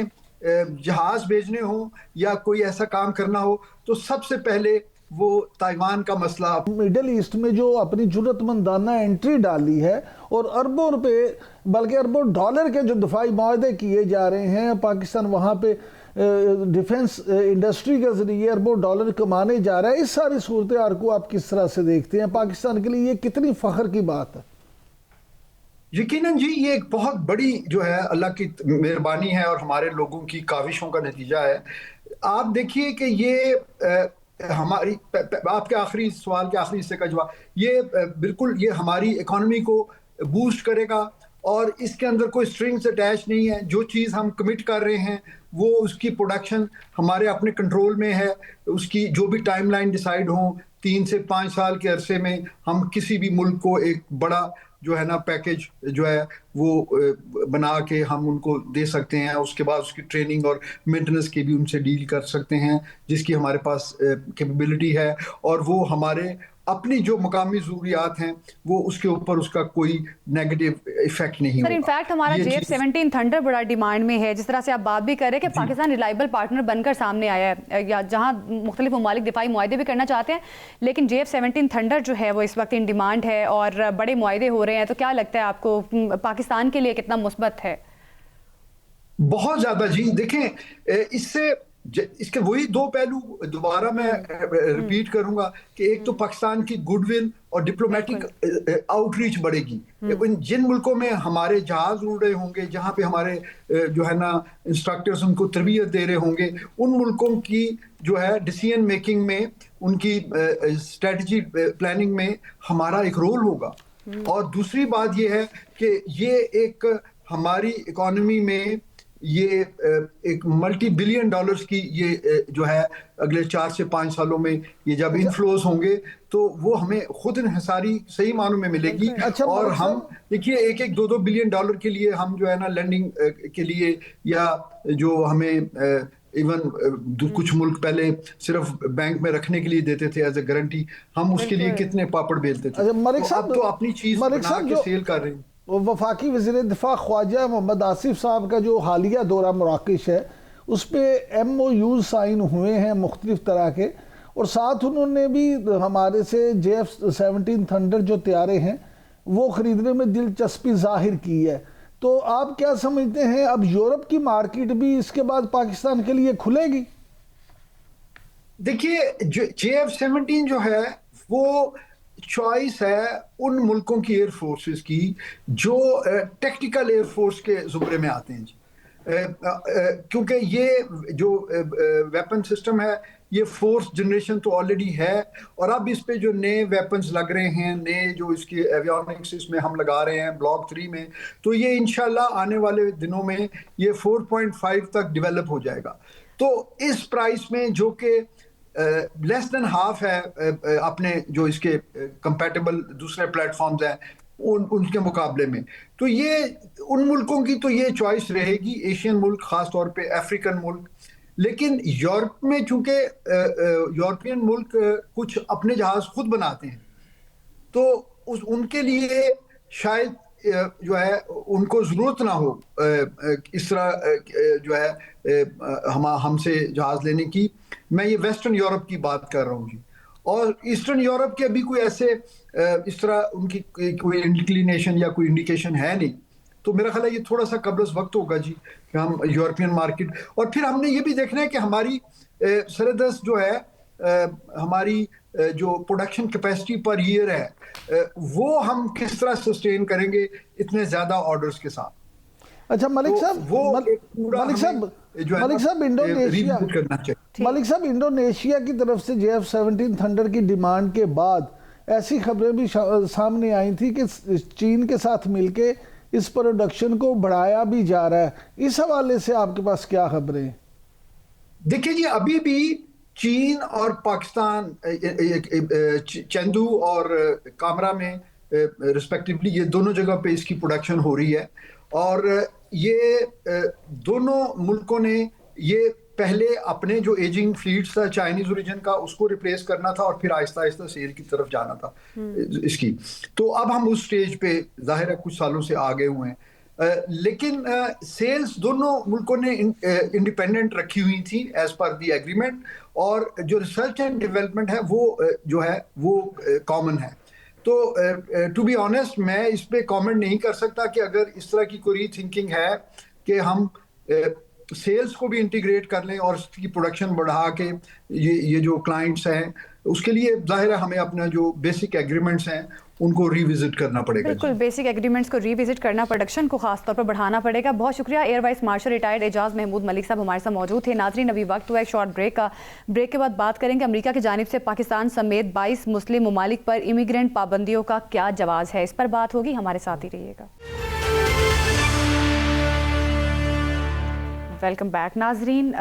Speaker 4: जहाज भेजने हो या कोई ऐसा काम करना हो तो सबसे पहले वो ताइवान का मसला,
Speaker 2: मिडिल ईस्ट में जो अपनी जुर्रतमंदाना एंट्री डाली है और अरबों रुपए बल्कि अरबों डॉलर के जो दफाई माहदे किए जा रहे हैं, पाकिस्तान वहाँ पे डिफेंस इंडस्ट्री के जरिए अरबों डॉलर कमाने जा रहा है। इस सारी सूरत हाल को आप किस तरह से देखते हैं? पाकिस्तान के लिए ये कितनी फख्र की बात है?
Speaker 4: यकीनन जी, ये एक बहुत बड़ी जो है अल्लाह की मेहरबानी है और हमारे लोगों की काविशों का नतीजा है। आप देखिए कि ये हमारी आपके आखिरी सवाल के आखिरी हिस्से का जवाब, ये बिल्कुल ये हमारी इकोनॉमी को बूस्ट करेगा और इसके अंदर कोई स्ट्रिंग्स अटैच नहीं है। जो चीज़ हम कमिट कर रहे हैं वो उसकी प्रोडक्शन हमारे अपने कंट्रोल में है। उसकी जो भी टाइमलाइन डिसाइड हो, 3 से 5 साल के अरसे में हम किसी भी मुल्क को एक बड़ा जो है ना पैकेज जो है वो बना के हम उनको दे सकते हैं। उसके बाद उसकी ट्रेनिंग और मेंटेनेंस की भी उनसे डील कर सकते हैं, जिसकी हमारे पास कैपेबिलिटी है और वो हमारे अपनी जो मकामी ज़रूरियात हैं वो उसके ऊपर उसका कोई नेगेटिव इफेक्ट नहीं होगा।
Speaker 1: इनफैक्ट हमारा JF-17 थंडर बड़ा डिमांड में है, जिस तरह से आप बात भी कर रहे हैं कि पाकिस्तान रिलायबल पार्टनर बनकर सामने आया है, या जहां मुख्तलिफ ममालिक दिफाई मुआहदे भी करना चाहते हैं, लेकिन JF-17 थंडर जो है वो इस वक्त इन डिमांड है और बड़े मुआहदे हो रहे हैं। तो क्या लगता है आपको पाकिस्तान के लिए कितना मुस्बत है?
Speaker 4: बहुत ज़्यादा जी। देखें, इसके वही दो पहलू दोबारा मैं रिपीट करूंगा कि एक तो पाकिस्तान की गुडविल और डिप्लोमेटिक आउटरीच बढ़ेगी। जिन मुल्कों में हमारे जहाज उड़ रहे होंगे, जहां पे हमारे जो है ना इंस्ट्रक्टर्स उनको तरबियत दे रहे होंगे, उन मुल्कों की जो है डिसीजन मेकिंग में, उनकी स्ट्रेटजी प्लानिंग में हमारा एक रोल होगा। और दूसरी बात ये है कि ये एक हमारी इकोनॉमी में ये एक मल्टी बिलियन डॉलर्स की ये जो है अगले 4 से 5 सालों में ये जब इनफ्लोज होंगे तो वो हमें खुद इन्हिसारी सही मानों में मिलेगी। और हम देखिए 1-2 बिलियन डॉलर के लिए हम जो है ना लैंडिंग के लिए, या जो हमें इवन कुछ मुल्क पहले सिर्फ बैंक में रखने के लिए देते थे एज ए गारंटी, हम उसके लिए कितने पापड़ बेलते थे। अब तो अपनी चीज बना के सेल कर रहे हैं।
Speaker 2: वफाकी वज़ीर दिफा ख्वाजा मोहम्मद आसिफ साहब का जो हालिया दौरा मराकश है उस पर MOU साइन हुए हैं मुख्तलिफ तरह के, और साथ उन्होंने भी हमारे से JF-17 थंडर जो तैयारे हैं वो खरीदने में दिलचस्पी जाहिर की है। तो आप क्या समझते हैं, अब यूरोप की मार्केट भी इसके बाद पाकिस्तान के लिए खुलेगी?
Speaker 4: देखिए, JF-17 जो है वो चॉइस है उन मुल्कों की एयर फोर्सेस की जो टेक्निकल एयर फोर्स के जुमरे में आते हैं जी। क्योंकि ये जो वेपन सिस्टम है ये फोर्थ जनरेशन तो ऑलरेडी है, और अब इस पे जो नए वेपन्स लग रहे हैं, नए जो इसके एवियोनिक्स इसमें हम लगा रहे हैं ब्लॉक 3 में, तो ये इंशाल्लाह आने वाले दिनों में ये 4.5 तक डेवलप हो जाएगा। तो इस प्राइस में जो कि लेस देन हाफ है अपने जो इसके कंपैटिबल दूसरे प्लेटफॉर्म्स हैं उनके मुकाबले में, तो ये उन मुल्कों की तो ये चॉइस रहेगी, एशियन मुल्क, खास तौर पे अफ्रीकन मुल्क। लेकिन यूरोप में चूंकि यूरोपियन मुल्क कुछ अपने जहाज खुद बनाते हैं, तो उनके लिए शायद जो है उनको ज़रूरत ना हो इस तरह जो है हमसे जहाज़ लेने की। मैं ये वेस्टर्न यूरोप की बात कर रहा हूँ जी, और ईस्टर्न यूरोप के अभी कोई ऐसे इस तरह उनकी कोई इंक्लिनेशन या कोई इंडिकेशन है नहीं। तो मेरा ख्याल है ये थोड़ा सा कब्ल वक्त होगा जी कि हम यूरोपियन मार्केट, और फिर हमने ये भी देखना है कि हमारी सरदस्त जो है हमारी जो प्रोडक्शन कैपेसिटी पर ईयर है वो हम किस तरह सस्टेन करेंगे इतने ज्यादा ऑर्डर्स के साथ।
Speaker 2: अच्छा मलिक साहब, इंडोनेशिया की तरफ से JF-17 थंडर की डिमांड के बाद ऐसी खबरें भी सामने आई थी कि चीन के साथ मिलके इस प्रोडक्शन को बढ़ाया भी जा रहा है। इस हवाले से आपके पास क्या खबरें?
Speaker 4: देखिए जी, अभी भी चीन और पाकिस्तान चंदू और कामरा में रिस्पेक्टिवली ये दोनों जगह पे इसकी प्रोडक्शन हो रही है, और ये दोनों मुल्कों ने ये पहले अपने जो एजिंग फ्लीट्स था चाइनीज ओरिजिन का उसको रिप्लेस करना था और फिर आहिस्ता आहिस्ता सेल की तरफ जाना था इसकी। तो अब हम उस स्टेज पे जाहिर है कुछ सालों से आ गए हुए हैं, लेकिन सेल्स दोनों मुल्कों ने इंडिपेंडेंट रखी हुई थी एज पर द एग्रीमेंट, और जो रिसर्च एंड डेवलपमेंट है वो जो है वो कॉमन है। तो टू बी ऑनेस्ट मैं इस पे कमेंट नहीं कर सकता कि अगर इस तरह की कोई थिंकिंग है कि हम सेल्स को भी इंटीग्रेट कर लें और उसकी प्रोडक्शन बढ़ा के ये जो क्लाइंट्स हैं उसके लिए जाहिर है हमें अपना जो बेसिक एग्रीमेंट्स हैं उनको रिविजिट करना पड़ेगा।
Speaker 1: बिल्कुल, बेसिक एग्रीमेंट्स को रिविजिट करना, प्रोडक्शन को खास तौर पर बढ़ाना पड़ेगा। बहुत शुक्रिया air vice marshal retired Ejaz Mahmood Malik साहब हमारे साथ मौजूद थे। नाजरीन, अभी वक्त हुआ एक शॉर्ट ब्रेक का। ब्रेक के बाद बात करेंगे अमेरिका की जानिब से पाकिस्तान समेत 22 मुस्लिम ममालिक पर इमिग्रेंट पाबंदियों का क्या जवाब है, इस पर बात होगी। हमारे साथ ही रहिएगा। वेलकम बैक नाजरीन।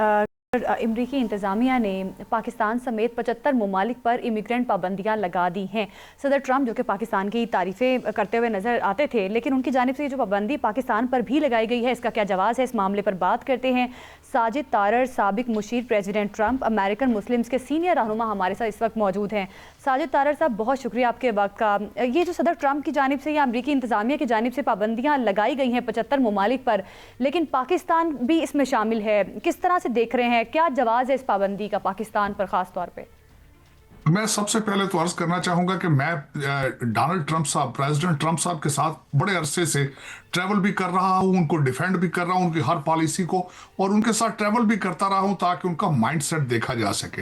Speaker 1: अमरीकी इंतज़ामिया ने पाकिस्तान समेत 75 ममालिक पर इमिग्रेंट पाबंदियाँ लगा दी हैं। सदर ट्रंप जो कि पाकिस्तान की तारीफ़ें करते हुए नज़र आते थे, लेकिन उनकी जानिब से ये जो पाबंदी पाकिस्तान पर भी लगाई गई है, इसका क्या जवाब है, इस मामले पर बात करते हैं। साजिद तारर, साबिक मुशीर प्रेसिडेंट ट्रंप, अमेरिकन मुस्लिम्स के सीनियर रहनुमा हमारे साथ इस वक्त मौजूद हैं। साजिद तारर साहब, बहुत शुक्रिया आपके वक्त का। ये जो सदर ट्रंप की जानिब से या अमरीकी इंतज़ामिया की जानिब से पाबंदियाँ लगाई गई हैं 75 ममालिक पर, लेकिन पाकिस्तान भी इसमें शामिल है, किस तरह से देख रहे हैं, क्या जवाब है इस पाबंदी का पाकिस्तान पर खास तौर पे?
Speaker 5: मैं सबसे पहले तो अर्ज करना चाहूंगा कि मैं डोनाल्ड ट्रंप साहब, प्रेसिडेंट ट्रंप साहब के साथ बड़े अरसे से ट्रैवल भी कर रहा हूं, उनको डिफेंड भी कर रहा हूं, उनकी हर पॉलिसी को, और उनके साथ ट्रैवल भी करता रहा हूं ताकि उनका माइंडसेट देखा जा सके।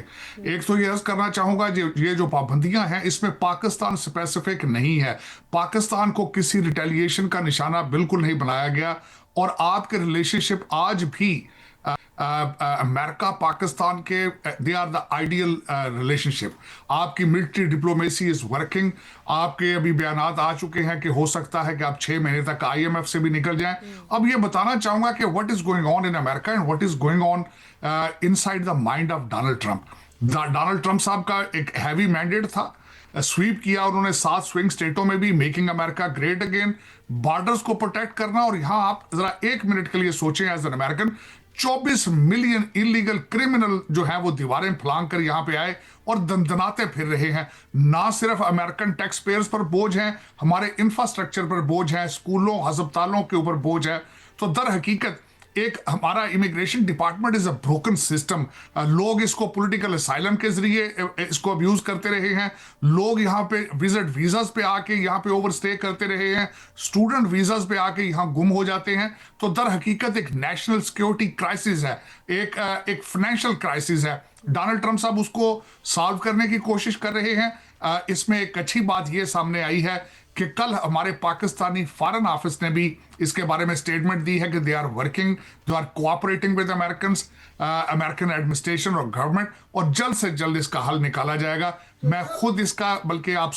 Speaker 5: एक तो ये अर्ज करना चाहूंगा ये जो पाबंदियां हैं इसमें पाकिस्तान स्पेसिफिक नहीं है, पाकिस्तान को किसी रिटेलिएशन का निशाना बिल्कुल नहीं बनाया गया, और आपके रिलेशनशिप आज भी अमेरिका पाकिस्तान के they are the ideal relationship. आपकी मिलिट्री डिप्लोमेसी इज वर्किंग। आपके अभी बयानात आ चुके हैं कि हो सकता है कि आप 6 महीने तक IMF से भी निकल जाएं। अब ये बताना चाहूंगा कि what is going on in America and what is going on inside the mind of Donald Trump. Donald Trump साहब का एक हैवी मैंडेट था, स्वीप किया उन्होंने 7 स्विंग स्टेटों में भी, making America great again, borders को प्रोटेक्ट करना। और यहां आप जरा 1 मिनट के लिए सोचें as an American, 24 million illegal criminal जो है वो दीवारें फलांग कर यहां पे आए और दंदनाते फिर रहे हैं। ना सिर्फ अमेरिकन टैक्स पेयर्स पर बोझ है, हमारे इंफ्रास्ट्रक्चर पर बोझ है, स्कूलों अस्पतालों के ऊपर बोझ है। तो दर हकीकत एक हमारा immigration department is a broken system. लोग इसको पॉलिटिकल असाइलम के जरिए इसको अब्यूज करते रहे हैं, लोग यहाँ पे विजिट वीजाज पे आके यहाँ पे ओवरस्टे करते रहे हैं, स्टूडेंट वीजाज पे आके यहाँ गुम हो जाते हैं। तो दर हकीकत एक नेशनल सिक्योरिटी क्राइसिस है, एक फाइनेंशियल क्राइसिस है। डोनाल्ड ट्रंप साहब उसको सॉल्व करने की कोशिश कर रहे हैं। इसमें एक अच्छी बात यह सामने आई है कि कल हमारे पाकिस्तानी फॉरेन ऑफिस ने भी इसके बारे में स्टेटमेंट दी है कि they are working, they are cooperating with American administration और गवर्नमेंट, और जल्द से जल्द इसका हल निकाला जाएगा। मैं खुद इसका, बल्कि आप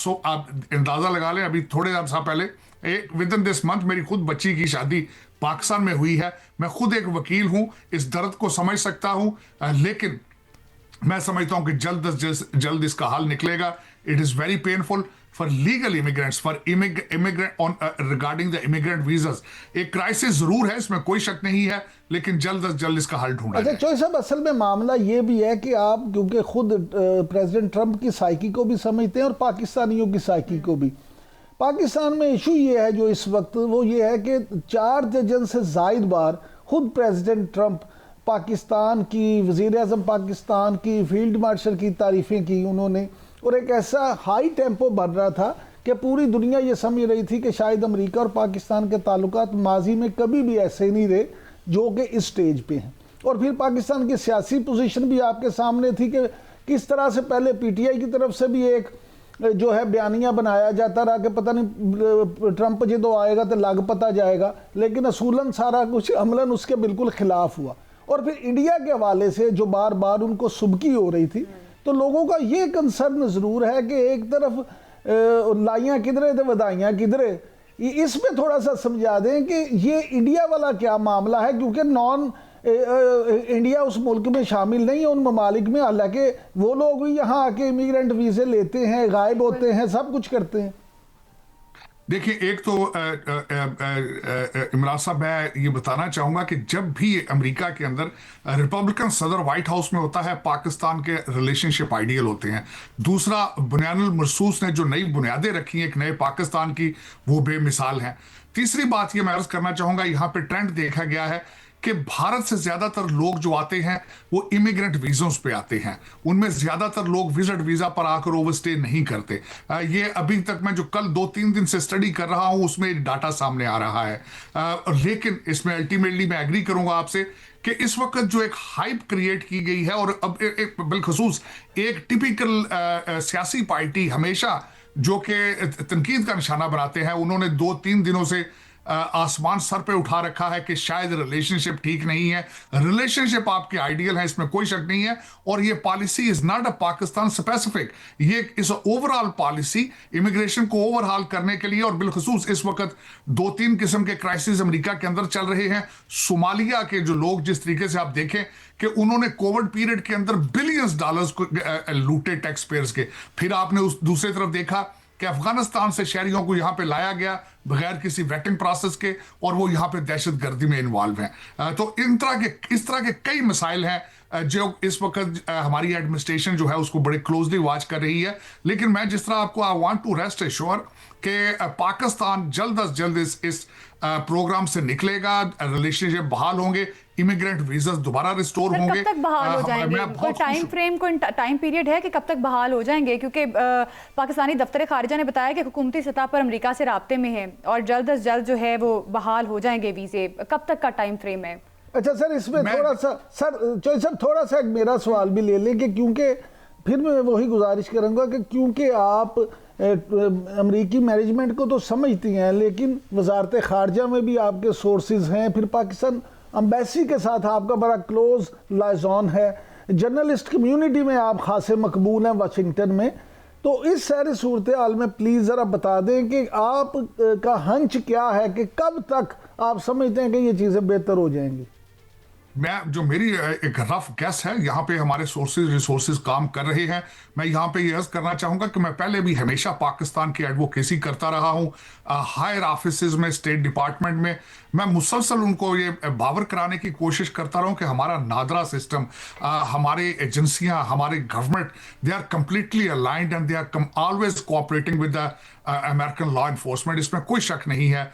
Speaker 5: अंदाजा लगा लें, अभी थोड़े अर्सा पहले विद इन दिस मंथ मेरी खुद बच्ची की शादी पाकिस्तान में हुई है। मैं खुद एक वकील हूं, इस दर्द को समझ सकता हूं, लेकिन मैं समझता हूं कि जल्द इसका हल निकलेगा। It is very painful for legal immigrants, for immigrant on regarding the immigrant visas. एक क्राइसिस जरूर है, इसमें कोई शक नहीं है, लेकिन जल्द से जल्द इसका हल ढूंढा जाए।
Speaker 2: अच्छा चौधरी साहब, असल में मामला ये भी है कि आप क्योंकि खुद प्रेसिडेंट ट्रंप की साइकी को भी समझते हैं और पाकिस्तानियों की साइकी को भी। पाकिस्तान में इशू ये है जो इस वक्त, वो ये है कि 4 दर्जन से जायद बार खुद प्रेसिडेंट ट्रंप पाकिस्तान की, वज़ीर आज़म पाकिस्तान की, फील्ड मार्शल की तारीफ़ें की उन्होंने, और एक ऐसा हाई टेम्पो बन रहा था कि पूरी दुनिया ये समझ रही थी कि शायद अमेरिका और पाकिस्तान के ताल्लुकात माजी में कभी भी ऐसे नहीं रहे जो कि इस स्टेज पे हैं। और फिर पाकिस्तान की सियासी पोजीशन भी आपके सामने थी कि किस तरह से पहले पीटीआई की तरफ से भी एक जो है बयानिया बनाया जाता रहा कि पता नहीं ट्रंप जो आएगा तो लग पता जाएगा, लेकिन असूलन सारा कुछ अमलन उसके बिल्कुल खिलाफ हुआ। और फिर इंडिया के हवाले से जो बार बार उनको सुबकी हो रही थी, तो लोगों का ये कंसर्न ज़रूर है कि एक तरफ लाइयाँ किधरे तो वधाइयाँ किधरे। इस पे थोड़ा सा समझा दें कि ये इंडिया वाला क्या मामला है, क्योंकि नॉन इंडिया उस मुल्क में शामिल नहीं है उन ममालिक में, हालांकि वो लोग भी यहाँ आके इमिग्रेंट वीज़े लेते हैं, गायब होते हैं, सब कुछ करते हैं।
Speaker 5: देखिए, एक तो इमरान साहब, मैं ये बताना चाहूंगा कि जब भी अमेरिका के अंदर रिपब्लिकन सदर व्हाइट हाउस में होता है, पाकिस्तान के रिलेशनशिप आइडियल होते हैं। दूसरा, बुनियानुल मरसूस ने जो नई बुनियादें रखी हैं एक नए पाकिस्तान की, वो बेमिसाल हैं। तीसरी बात ये मैं अर्ज करना चाहूंगा, यहाँ पे ट्रेंड देखा गया है कि भारत से ज्यादातर लोग जो आते हैं वो इमिग्रेंट वीजों पे आते हैं। उनमें ज्यादातर लोग विजिट वीजा पर आकर ओवरस्टे नहीं करते। ये अभी तक मैं जो कल 2-3 दिन से स्टडी कर रहा हूं उसमें डाटा सामने आ रहा है। लेकिन इसमें अल्टीमेटली मैं एग्री करूंगा आपसे कि इस वक्त जो एक हाइप क्रिएट की गई है, और अब बिलखसूस एक टिपिकल सियासी पार्टी हमेशा जो कि तनकीद का निशाना बनाते हैं, उन्होंने 2-3 दिनों से आसमान सर पे उठा रखा है कि शायद रिलेशनशिप ठीक नहीं है। रिलेशनशिप आपके आइडियल है, इसमें कोई शक नहीं है, और ये policy is not a Pakistan specific, ये इस ओवरऑल पॉलिसी इमिग्रेशन को ओवरऑल करने के लिए। और बिलखसूस इस वक्त 2-3 किस्म के क्राइसिस अमेरिका के अंदर चल रहे हैं। सोमालिया के जो लोग, जिस तरीके से आप देखें कि उन्होंने कोविड पीरियड के अंदर बिलियंस डॉलर्स को लूटे टैक्स पेयर्स के, फिर आपने उस दूसरी तरफ देखा कि अफगानिस्तान से शहरियों को यहां पे लाया गया बगैर किसी वेटिंग प्रोसेस के, और वो यहां पे दहशतगर्दी में इन्वॉल्व हैं। तो इस तरह के कई मसाइल हैं जो इस वक्त हमारी एडमिनिस्ट्रेशन जो है उसको बड़े क्लोजली वॉच कर रही है। लेकिन मैं जिस तरह आपको I want to rest assure कि पाकिस्तान जल्द अज जल्द इस प्रोग्राम से निकलेगा, रिलेशनशिप बहाल होंगे, इमिग्रेंट वीजा दोबारा रिस्टोर होंगे।
Speaker 1: कब तक बहाल हो जाएंगे? कोई टाइम फ्रेम, कोई टाइम पीरियड है कि कब तक बहाल हो जाएंगे? क्योंकि पाकिस्तानी दफ्तर खारिजा ने बताया कि हुकूमती सतह पर अमेरिका से राब्ते में है और जल्द अज जल्द जो है वो बहाल हो जाएंगे वीजे। कब तक का टाइम फ्रेम है?
Speaker 2: अच्छा सर, इसमें थोड़ा सा चौधरी साहब थोड़ा सा मेरा सवाल भी ले लें कि क्योंकि फिर मैं वही गुजारिश करूंगा कि क्योंकि आप अमरीकी मैनेजमेंट को तो समझती हैं, लेकिन वजारत खारजा में भी आपके सोर्सेज हैं, फिर पाकिस्तान अम्बेसी के साथ आपका बड़ा क्लोज लाइजॉन है, जर्नलिस्ट कम्युनिटी में आप खासे मकबूल हैं वाशिंगटन में। तो इस सारी सूरत हाल में प्लीज़ ज़रा बता दें कि आप का हंच क्या है कि कब तक आप समझते हैं कि ये चीज़ें बेहतर हो जाएंगी?
Speaker 5: जो मेरी एक रफ गैस है, यहाँ पे हमारे रिसोर्सेज काम कर रहे हैं। मैं यहाँ पे ये अर्ज करना चाहूंगा कि मैं पहले भी हमेशा पाकिस्तान की एडवोकेसी करता रहा हूँ। हायर ऑफिसेज में, स्टेट डिपार्टमेंट में मैं मुसलसल उनको ये बावर कराने की कोशिश करता रहा हूँ कि हमारा नादरा सिस्टम, हमारे एजेंसियां, हमारे government, they are completely aligned and they are always cooperating with the American law enforcement, इसमें कोई शक नहीं है।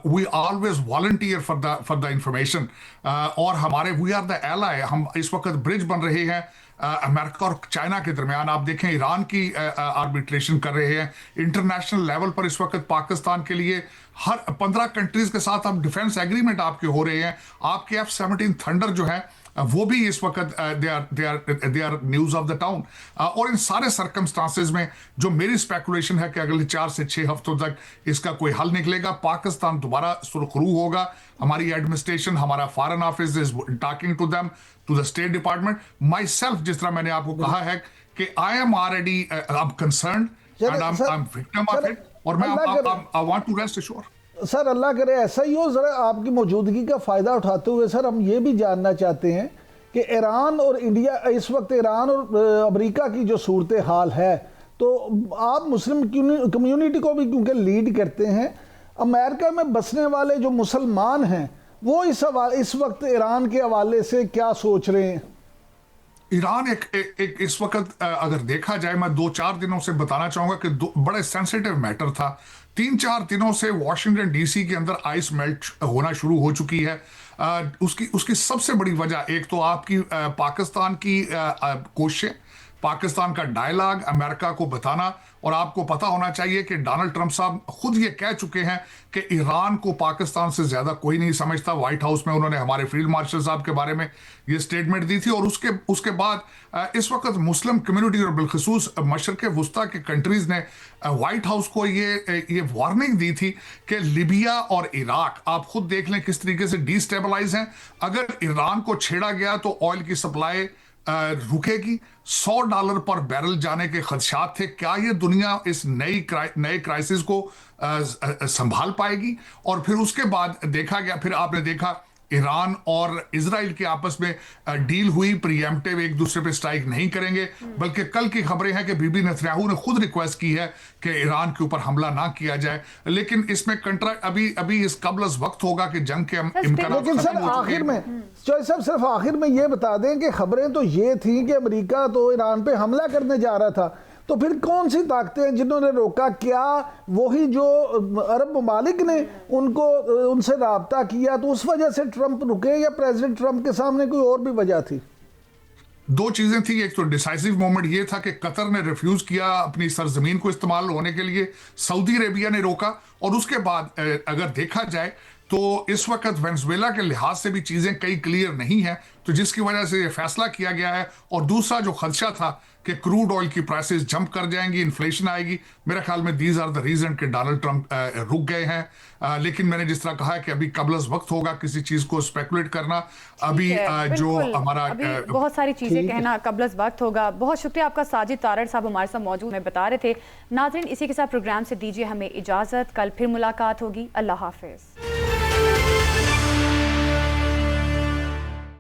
Speaker 5: We always volunteer for the information, और हमारे वी आर द एलाय। हम इस वक्त ब्रिज बन रहे हैं अमेरिका और चाइना के दरमियान। आप देखें ईरान की आर्बिट्रेशन कर रहे हैं इंटरनेशनल लेवल पर इस वक्त पाकिस्तान के लिए। हर 15 कंट्रीज के साथ अब डिफेंस एग्रीमेंट आपके हो रहे हैं। आपके F-17 थंडर जो है वो भी इस वक्त they R news of the town. और इन सारे सर्कमस्टांसेस में जो मेरी स्पेकुलेशन है कि अगले 4 से 6 हफ्तों तक इसका कोई हल निकलेगा, पाकिस्तान दोबारा सुरखरू होगा। हमारी एडमिनिस्ट्रेशन, हमारा foreign office is talking to them, to the state department, myself, जिस तरह मैंने आपको कहा है कि I am already concerned and I am victim of it, और मैं I want to rest assure.
Speaker 2: Sir Allah करे ऐसा ही हो। ज़रा आपकी मौजूदगी का फ़ायदा उठाते हुए सर हम ये भी जानना चाहते हैं कि ईरान और इंडिया, इस वक्त ईरान और अमेरिका की जो सूरत हाल है, तो आप मुस्लिम कम्युनिटी को भी क्योंकि लीड करते हैं, अमेरिका में बसने वाले जो मुसलमान हैं वो इस वक्त ईरान के हवाले से क्या सोच रहे हैं?
Speaker 5: ईरान एक इस वक्त अगर देखा जाए, मैं 2-4 दिनों से बताना चाहूंगा कि बड़े सेंसिटिव मैटर था। 3-4 दिनों से वॉशिंगटन डीसी के अंदर आइस मेल्ट होना शुरू हो चुकी है। उसकी सबसे बड़ी वजह एक तो आपकी पाकिस्तान की कोशिशें, पाकिस्तान का डायलॉग अमेरिका को बताना। और आपको पता होना चाहिए कि डोनाल्ड ट्रंप साहब खुद ये कह चुके हैं कि ईरान को पाकिस्तान से ज्यादा कोई नहीं समझता। व्हाइट हाउस में उन्होंने हमारे फील्ड मार्शल साहब के बारे में ये स्टेटमेंट दी थी। और उसके बाद इस वक्त मुस्लिम कम्युनिटी और बिलखसूस मशरक़ वस्ता के कंट्रीज ने व्हाइट हाउस को ये वार्निंग दी थी कि लिबिया और इराक, आप खुद देख लें किस तरीके से डिस्टेबलाइज हैं। अगर ईरान को छेड़ा गया तो ऑयल की सप्लाई रुकेगी। $100 पर बैरल जाने के खदशात थे। क्या ये दुनिया इस नए क्राइसिस को संभाल पाएगी? और फिर उसके बाद देखा गया, फिर आपने देखा ईरान और इजराइल के आपस में डील हुई, प्रीएम्प्टिव, एक दूसरे पे स्ट्राइक नहीं करेंगे। बल्कि कल की खबरें हैं कि बीबी नेतन्याहू ने खुद रिक्वेस्ट की है कि ईरान के ऊपर हमला ना किया जाए। लेकिन इसमें अभी इस कबल वक्त होगा कि जंग के इम्कान।
Speaker 2: लेकिन सर आखिर में सिर्फ आखिर में ये बता दें कि खबरें तो ये थी कि अमेरिका तो ईरान पे हमला करने जा रहा था, तो फिर कौन सी ताकतें हैं जिन्होंने रोका? क्या वही जो अरब ममालिक ने उनसे राब्ता किया तो उस वजह से ट्रंप रुके, या प्रेसिडेंट ट्रंप के सामने कोई और भी वजह थी?
Speaker 5: 2 चीजें थी। एक तो डिसाइसिव मोमेंट ये था कि कतर ने रिफ्यूज किया अपनी सरजमीन को इस्तेमाल होने के लिए, सऊदी अरेबिया ने रोका। और उसके बाद अगर देखा जाए तो इस वक्त वेनेजुएला के लिहाज से भी चीजें कई क्लियर नहीं है, तो जिसकी वजह से ये फैसला किया गया है। और दूसरा जो खदशा था कि क्रूड ऑयल की प्राइसेस जंप कर जाएंगी, इन्फ्लेशन आएगी, मेरे ख्याल में दीज आर द रीजन कि डोनाल्ड ट्रंप रुक गए हैं। लेकिन मैंने जिस तरह कहा है कि अभी कबलस वक्त होगा किसी चीज को स्पेकुलेट करना। अभी जो हमारा
Speaker 1: बहुत सारी चीजें कहना कबलस वक्त होगा। बहुत शुक्रिया आपका साजिद तारड़ साहब हमारे साथ मौजूद में बता रहे थे। नाज़रीन, इसी के साथ प्रोग्राम से दीजिए हमें इजाजत। कल फिर मुलाकात होगी। अल्लाह हाफिज।